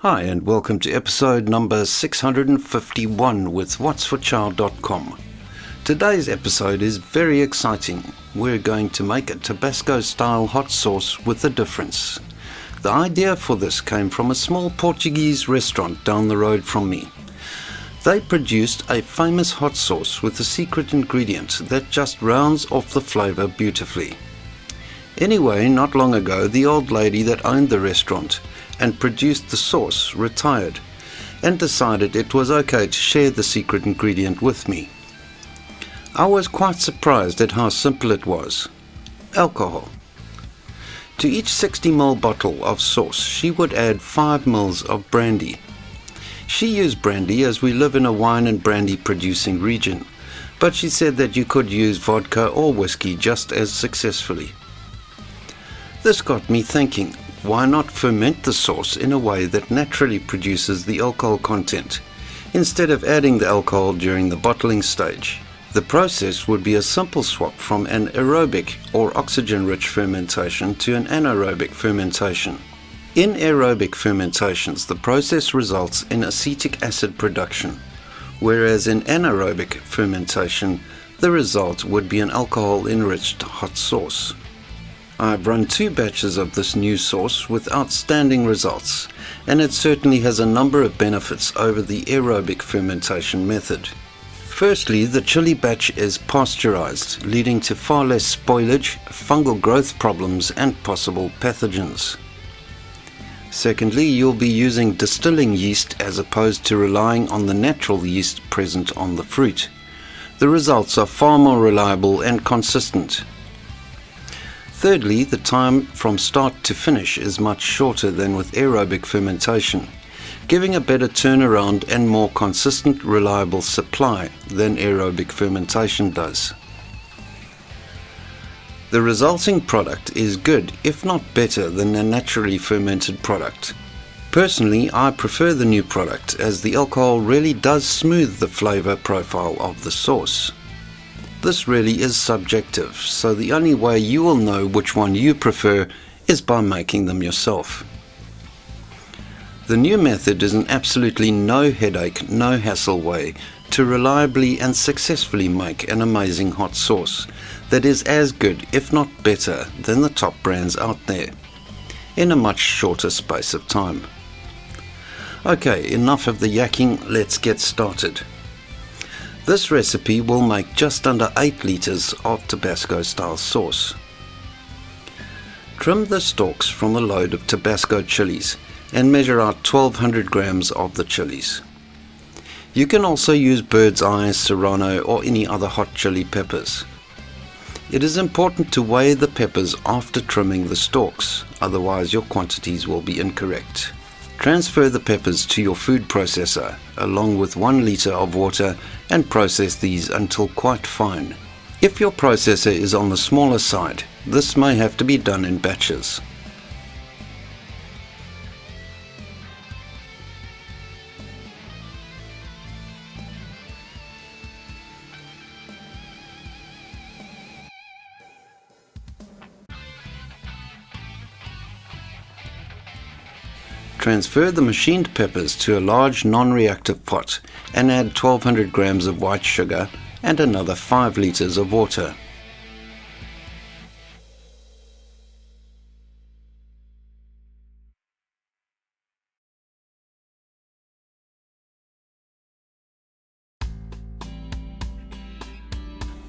Hi and welcome to episode number 651 with whatsforchow.com. Today's episode is very exciting. We're going to make a Tabasco style hot sauce with a difference. The idea for this came from a small Portuguese restaurant down the road from me. They produced a famous hot sauce with a secret ingredient that just rounds off the flavour beautifully. Anyway, not long ago the old lady that owned the restaurant and produced the sauce retired and decided it was okay to share the secret ingredient with me. I was quite surprised at how simple it was. Alcohol. To each 60 ml bottle of sauce she would add 5 ml of brandy. She used brandy as we live in a wine and brandy producing region, but she said that you could use vodka or whisky just as successfully. This got me thinking, why not ferment the sauce in a way that naturally produces the alcohol content, instead of adding the alcohol during the bottling stage? The process would be a simple swap from an aerobic or oxygen-rich fermentation to an anaerobic fermentation. In aerobic fermentations, the process results in acetic acid production, whereas in anaerobic fermentation, the result would be an alcohol-enriched hot sauce. I've run 2 batches of this new sauce with outstanding results, and it certainly has a number of benefits over the aerobic fermentation method. Firstly, the chili batch is pasteurized, leading to far less spoilage, fungal growth problems, and possible pathogens. Secondly, you'll be using distilling yeast as opposed to relying on the natural yeast present on the fruit. The results are far more reliable and consistent. Thirdly, the time from start to finish is much shorter than with aerobic fermentation, giving a better turnaround and more consistent, reliable supply than aerobic fermentation does. The resulting product is good, if not better, than a naturally fermented product. Personally, I prefer the new product as the alcohol really does smooth the flavour profile of the sauce. This really is subjective, so the only way you will know which one you prefer is by making them yourself. The new method is an absolutely no headache, no hassle way to reliably and successfully make an amazing hot sauce that is as good, if not better, than the top brands out there, in a much shorter space of time. Okay, enough of the yakking, let's get started. This recipe will make just under 8 litres of Tabasco style sauce. Trim the stalks from a load of Tabasco chilies and measure out 1200 grams of the chilies. You can also use bird's eye, serrano or any other hot chili peppers. It is important to weigh the peppers after trimming the stalks, otherwise your quantities will be incorrect. Transfer the peppers to your food processor along with 1 litre of water and process these until quite fine. If your processor is on the smaller side, this may have to be done in batches. Transfer the machined peppers to a large non-reactive pot and add 1200 grams of white sugar and another 5 litres of water.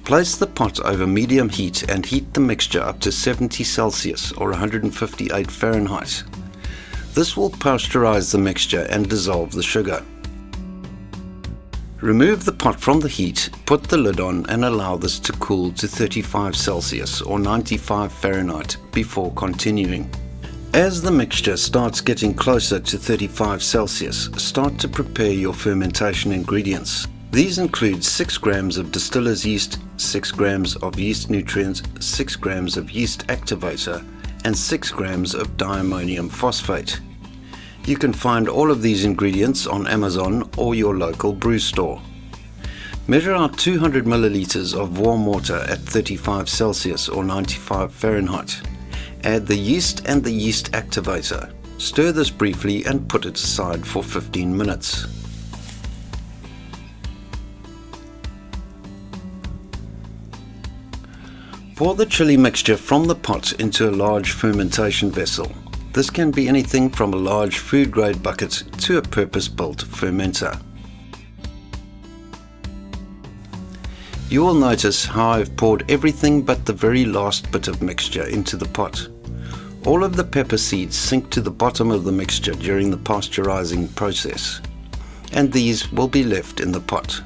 Place the pot over medium heat and heat the mixture up to 70 Celsius or 158 Fahrenheit. This will pasteurize the mixture and dissolve the sugar. Remove the pot from the heat, put the lid on and allow this to cool to 35 Celsius or 95 Fahrenheit before continuing. As the mixture starts getting closer to 35 Celsius, start to prepare your fermentation ingredients. These include 6 grams of distiller's yeast, 6 grams of yeast nutrients, 6 grams of yeast activator, and 6 grams of diammonium phosphate. You can find all of these ingredients on Amazon or your local brew store. Measure out 200 milliliters of warm water at 35 Celsius or 95 Fahrenheit. Add the yeast and the yeast activator. Stir this briefly and put it aside for 15 minutes. Pour the chili mixture from the pot into a large fermentation vessel. This can be anything from a large food-grade bucket to a purpose-built fermenter. You will notice how I've poured everything but the very last bit of mixture into the pot. All of the pepper seeds sink to the bottom of the mixture during the pasteurizing process, and these will be left in the pot.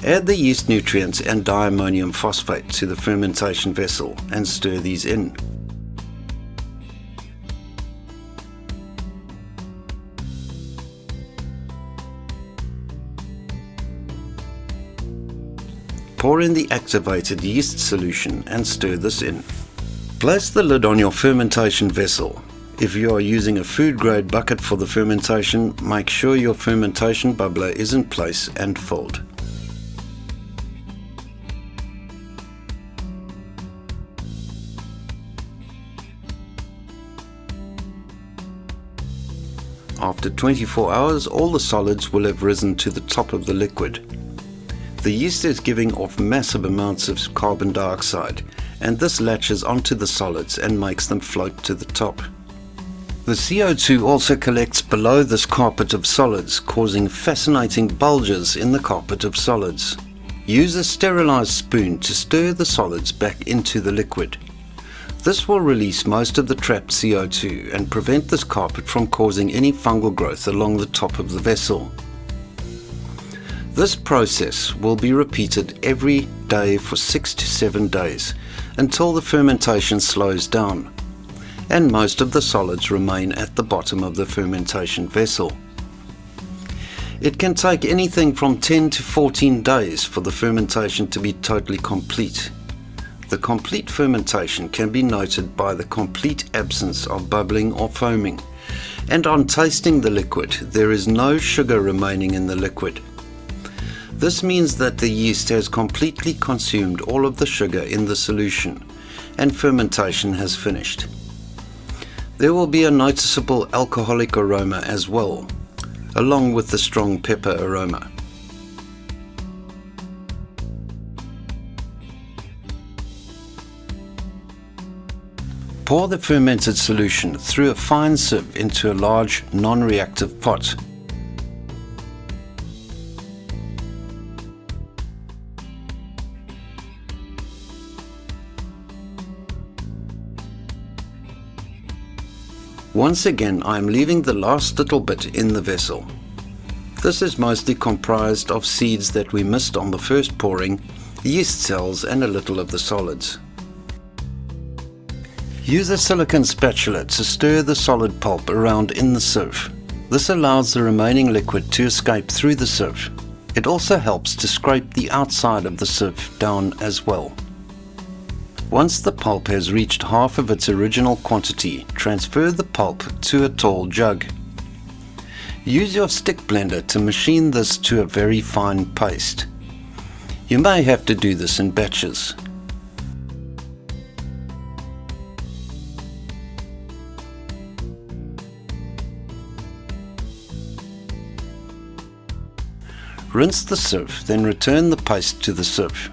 Add the yeast nutrients and diammonium phosphate to the fermentation vessel and stir these in. Pour in the activated yeast solution and stir this in. Place the lid on your fermentation vessel. If you are using a food grade bucket for the fermentation, make sure your fermentation bubbler is in place and filled. After 24 hours, all the solids will have risen to the top of the liquid. The yeast is giving off massive amounts of carbon dioxide, and this latches onto the solids and makes them float to the top. The CO2 also collects below this carpet of solids, causing fascinating bulges in the carpet of solids. Use a sterilized spoon to stir the solids back into the liquid. This will release most of the trapped CO2 and prevent this carpet from causing any fungal growth along the top of the vessel. This process will be repeated every day for 6 to 7 days until the fermentation slows down and most of the solids remain at the bottom of the fermentation vessel. It can take anything from 10 to 14 days for the fermentation to be totally complete. The complete fermentation can be noted by the complete absence of bubbling or foaming, and on tasting the liquid, there is no sugar remaining in the liquid. This means that the yeast has completely consumed all of the sugar in the solution, and fermentation has finished. There will be a noticeable alcoholic aroma as well, along with the strong pepper aroma. Pour the fermented solution through a fine sieve into a large non-reactive pot. Once again, I am leaving the last little bit in the vessel. This is mostly comprised of seeds that we missed on the first pouring, yeast cells and a little of the solids. Use a silicone spatula to stir the solid pulp around in the sieve. This allows the remaining liquid to escape through the sieve. It also helps to scrape the outside of the sieve down as well. Once the pulp has reached half of its original quantity, transfer the pulp to a tall jug. Use your stick blender to machine this to a very fine paste. You may have to do this in batches. Rinse the sieve, then return the paste to the sieve.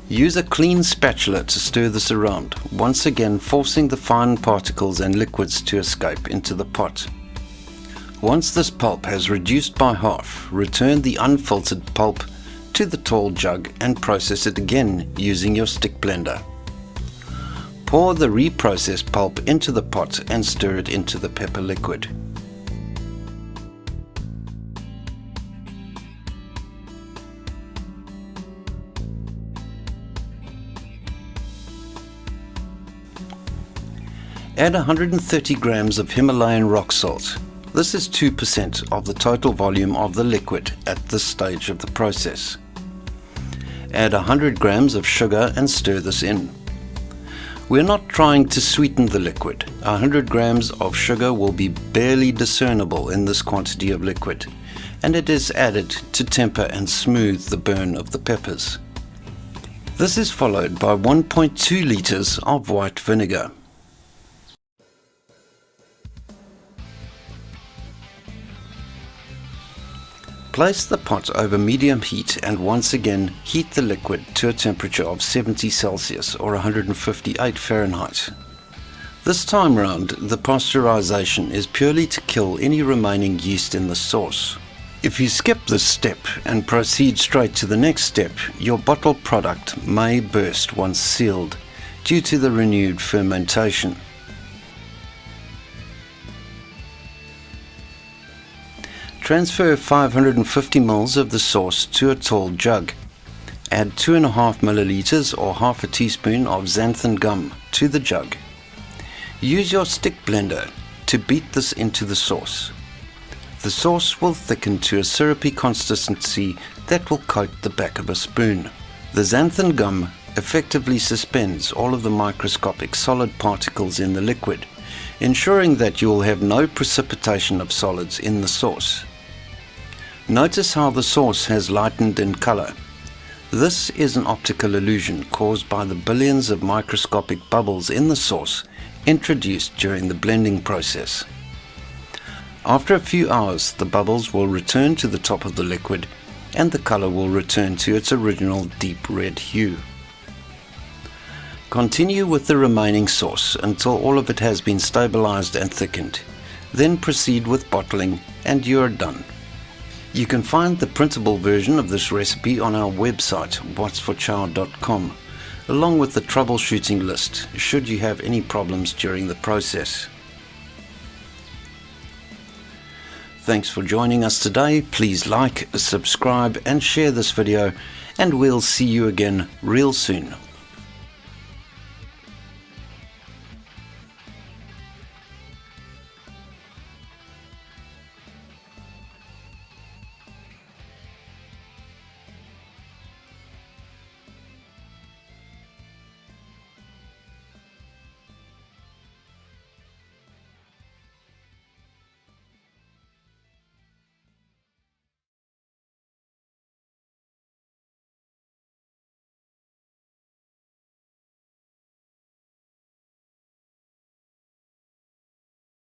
Use a clean spatula to stir this around, once again forcing the fine particles and liquids to escape into the pot. Once this pulp has reduced by half, return the unfiltered pulp to the tall jug and process it again using your stick blender. Pour the reprocessed pulp into the pot and stir it into the pepper liquid. Add 130 grams of Himalayan rock salt. This is 2% of the total volume of the liquid at this stage of the process. Add 100 grams of sugar and stir this in. We're not trying to sweeten the liquid. 100 grams of sugar will be barely discernible in this quantity of liquid, and it is added to temper and smooth the burn of the peppers. This is followed by 1.2 litres of white vinegar. Place the pot over medium heat and once again heat the liquid to a temperature of 70 Celsius or 158 Fahrenheit. This time round, the pasteurization is purely to kill any remaining yeast in the sauce. If you skip this step and proceed straight to the next step, your bottled product may burst once sealed due to the renewed fermentation. Transfer 550 ml of the sauce to a tall jug. Add 2.5 milliliters or half a teaspoon of xanthan gum to the jug. Use your stick blender to beat this into the sauce. The sauce will thicken to a syrupy consistency that will coat the back of a spoon. The xanthan gum effectively suspends all of the microscopic solid particles in the liquid, ensuring that you will have no precipitation of solids in the sauce. Notice how the sauce has lightened in color. This is an optical illusion caused by the billions of microscopic bubbles in the sauce introduced during the blending process. After a few hours, the bubbles will return to the top of the liquid and the color will return to its original deep red hue. Continue with the remaining sauce until all of it has been stabilized and thickened. Then proceed with bottling and you are done. You can find the printable version of this recipe on our website whatsforchow.com, along with the troubleshooting list should you have any problems during the process. Thanks for joining us today. Please like, subscribe and share this video, and we'll see you again real soon